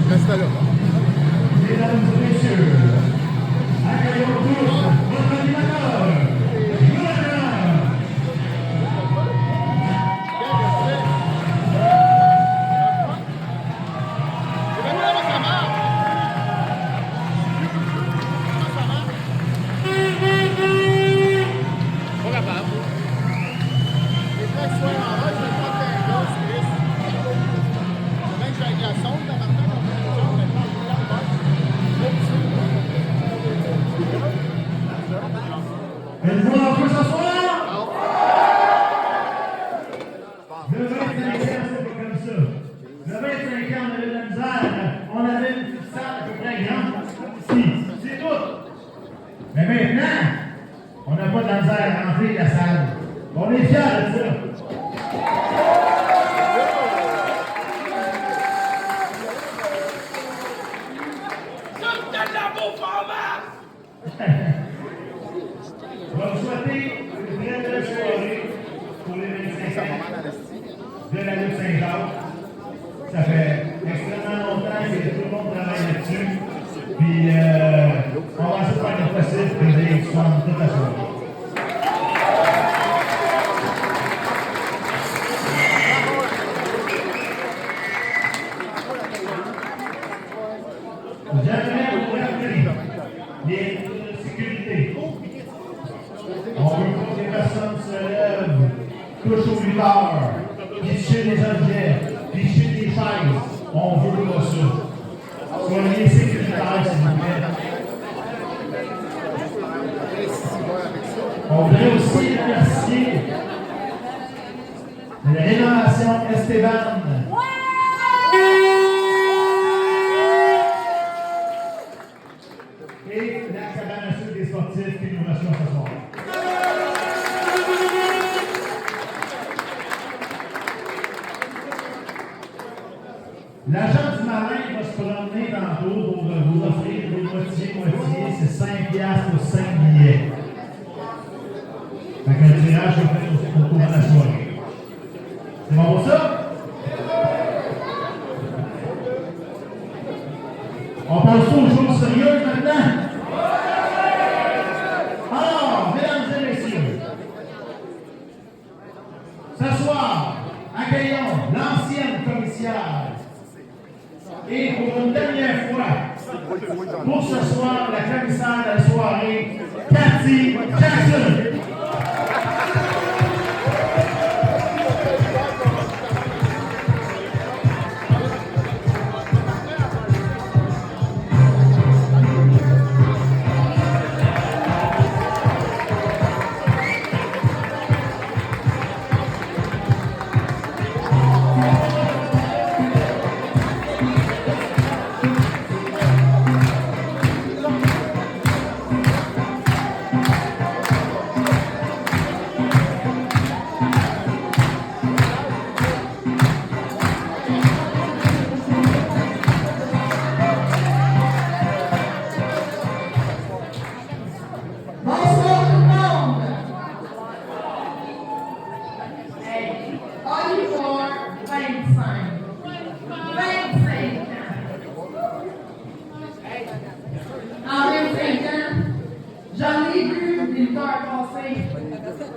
Reste là. Mesdames et messieurs, accueillons tous votre animateur, Yoann. Pas capable. Les flaques soient en bas, je vais pas faire un gros Chris. Même que j'ai la sonde dans ma tête, on fait une jambe, mais pas en bas. Êtes-vous en feu ce soir? Le 25 ans, c'est pas comme ça. Le 25 ans, on avait de la misère. On avait une petite salle à peu près grande. Ici, c'est tout. Mais maintenant, on n'a pas de la misère à remplir la salle. On est fiers de ça. Je vais vous souhaiter une très belle soirée pour les 25 ans de la lutte Saint-Jacques. Ça fait extrêmement longtemps que tout le monde travaille là-dessus. Puis, on va essayer de faire notre possible pour les élections toute la soirée. J'aimerais vous rappeler les sécurités. On veut pas que les personnes se lèvent, touchent au lutteurs, picher des objets, picher des chaises. On veut pas ça. Soyez sécuritaires, s'il vous plaît. On voudrait aussi remercier la rénovation Esteban. Et la cabane à sucre des sportifs qui nous reçoit ce soir. L'agent du marin va se promener tantôt pour vous offrir des moitiés-moitiés. C'est 5 piastres pour 5 billets. Fait que le tirage va faire au cours de la soirée. C'est bon pour ça? On passe aux choses sérieuses maintenant? Alors, mesdames et messieurs, ce soir, accueillons l'ancienne commissaire. Et pour une dernière fois, pour ce soir, la commissaire de la soirée, Cathy Jackson.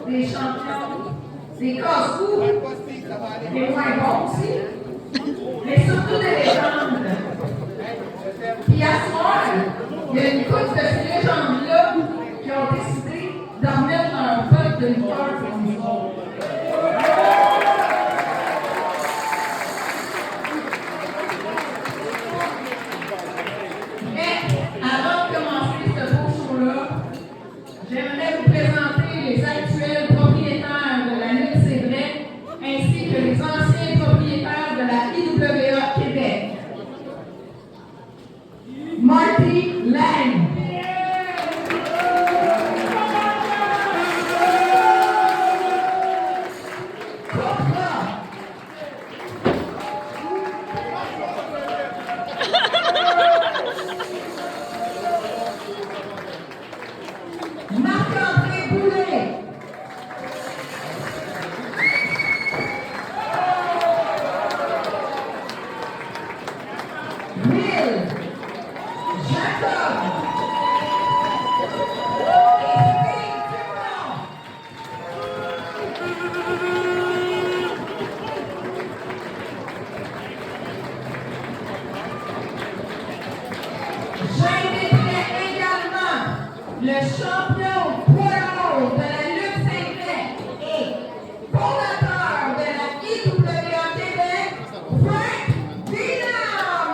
Des champions, des casse-cou, des moins bons aussi, mais surtout des légendes. Puis à ce soir, il y a une couple de ces légendes-là qui ont décidé de remettre leur peuple de lutteurs pour nous autres. Mais avant de commencer ce beau show-là, j'aimerais vous présenter les actuels propriétaires de la lutte C'est vrai, ainsi que les anciens propriétaires de la IWA Québec. Marty Lang. Marc-André Boulet. J'inviterai également le champion poids lourd de la lutte simple et fondateur de la IWA Québec, Frank Dinam.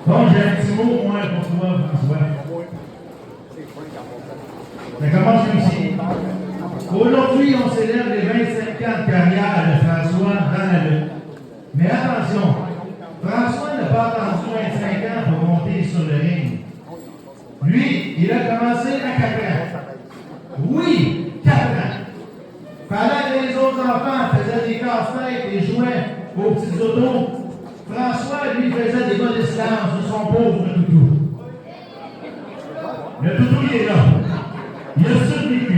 Donc, j'ai un petit mot au moins pour toi, François. Ça commence comme ci. Aujourd'hui, on célèbre les 25 ans de carrière de François dans la lutte. Mais attention, François n'a pas attendu 25 ans pour monter sur le ring. Lui, il a commencé à 4 ans. Oui, 4 ans. Pendant que les autres enfants faisaient des casse-têtes et jouaient aux petits autos, François, lui, faisait des gars d'esclave sur son pauvre toutou. Le toutou, il est là. Il a survécu.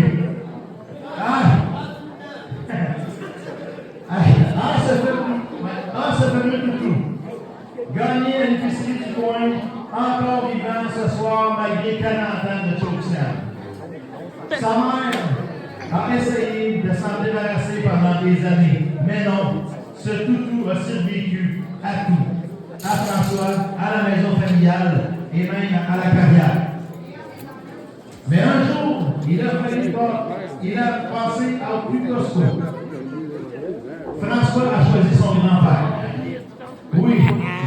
Ce fameux toutou. Gagné à l'épicerie du coin, encore vivant ce soir, malgré 40 ans de chokeslam. Sa mère a essayé de s'en débarrasser pendant des années, mais non, ce toutou a survécu à tout. À François, à la maison familiale et même à la carrière. Mais un jour, il a passé au plus costaud. François a choisi son grand-père. Oui,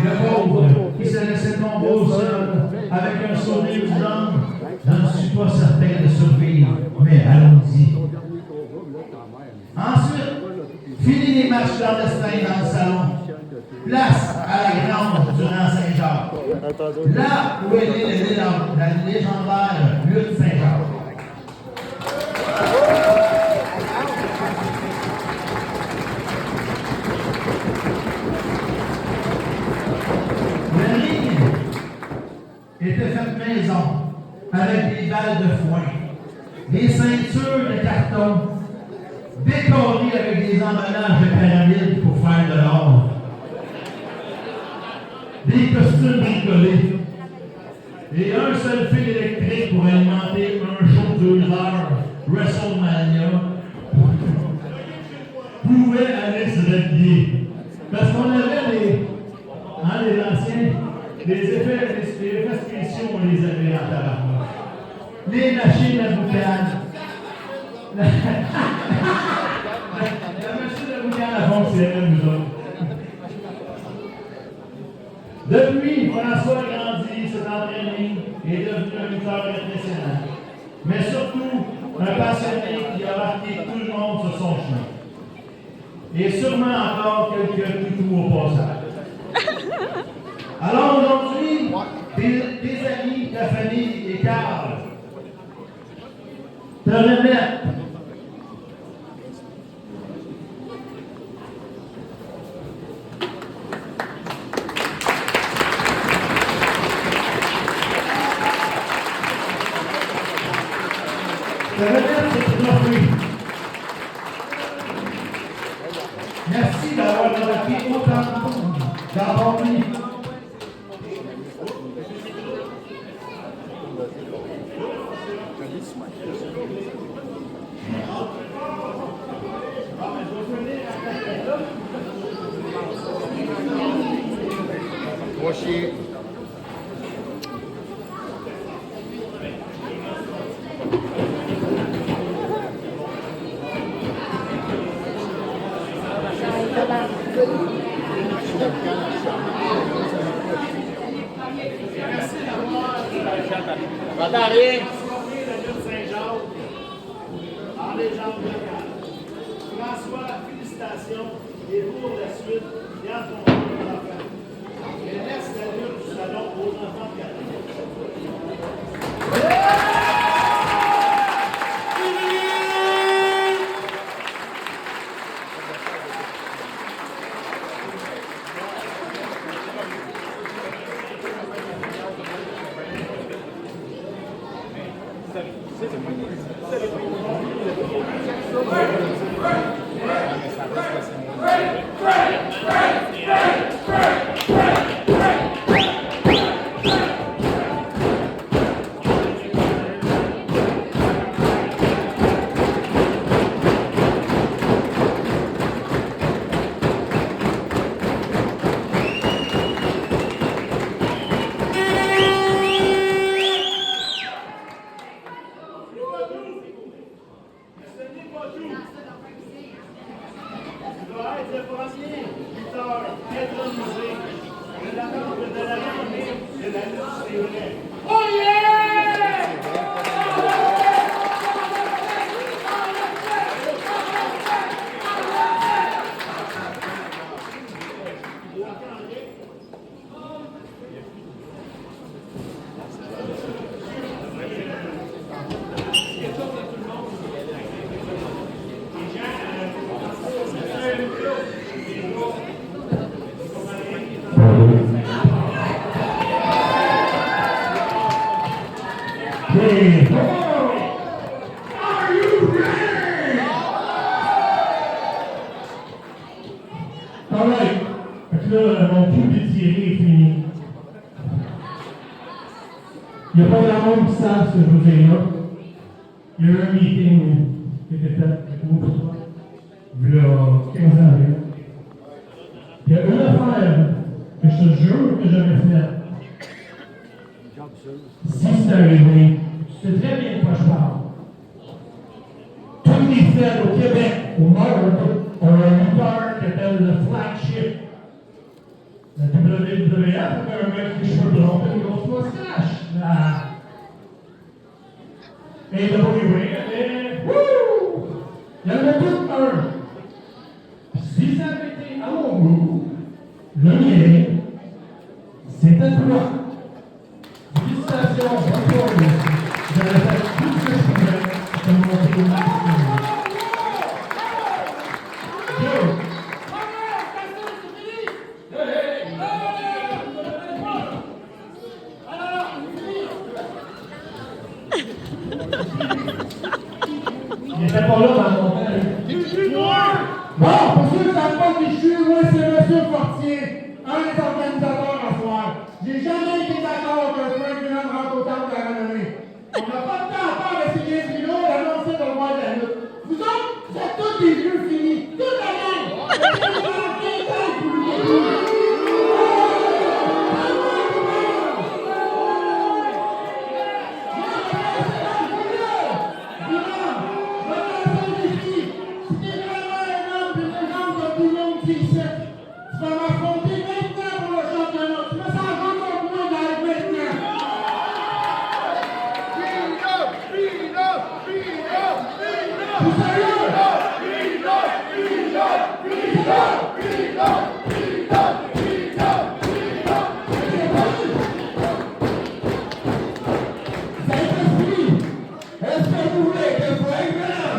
le pauvre, qui se laissait tomber au sol avec un sourire du genre, je ne suis pas certain de survivre, mais allons-y. Ensuite, fini les matchs clandestins dans le salon. Place à la grange durant Saint-Jacques. Là où est née la légendaire lutte Saint-Jacques. Le ring était fait maison avec des balles de foin, des ceintures de carton, décorées avec des emballages de pyramide pour faire de l'or, des costumes bricolés et un seul fil électrique pour alimenter un show de 2 heures WrestleMania pouvait aller se rhabiller. Parce qu'on avait les anciens, les effets spéciaux, on les avait en tabarnak. Les machines à boucane. La machine à boucane a fonctionné, nous autres. Depuis, François a grandi, s'est entraîné et est devenu un lutteur impressionnant. Mais surtout, un passionné qui a marqué tout le monde sur son chemin. Et sûrement encore quelques toutous au passage. Alors aujourd'hui, des amis, ta famille et Carl te remettent ce trophée. Merci d'avoir marqué autant de monde dans mon vie. Rocher. Va-t'en rien. Saint-Jacques, en légende locale. François, félicitations et pour la suite, garde ton enfant. Et laisse la lutte du salon aux enfants de 4 ans. Mon coup d'étiré est fini. Il n'y a pas grand monde qui savent ce que je vous ai là. Il y a eu un meeting qui était fait avec vous pour toi, il y a 15 ans. Il y a une affaire que je te jure que j'avais faite. Si c'est arrivé, tu sais très bien de quoi je parle. Tous les fêtes au Québec, au Nord, ont un lutteur qui appelle le flagship. La WWF avait un mec qui cheveux blonds et une grosse moustache. Et le WWE, wouh! Il y en a tout un. Si ça avait été à mon goût, C'est un droit. Félicitations, bravo. Vous avez fait tout ce que je pouvais pour montrer le maximum. Joe. Il était pas là dans mon temps. Bon, pour ceux qui ne savent pas qui je suis, moi c'est M. Fortier, un des organisateurs à soir. J'ai jamais été d'accord qu'un Frank Miller rentre au temple de la renommée. On n'a pas de temps à faire de ces 15 minutes d'annoncer dans le mois de la lutte. Vous autres, vous êtes tous des vieux finis. Toute la gang. Vous êtes des grands 15 ans pour nous. Tu vas m'affronter maintenant pour le championnat. Tu me sens encore pour moi d'arriver maintenant. Vous sérieux? Vous avez compris? Est-ce que vous voulez que Frank Miller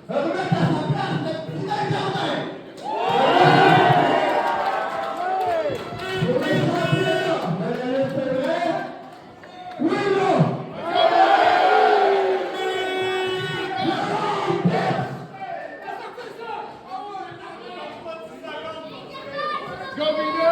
remette à sa place le petit jardin? Go, Vito!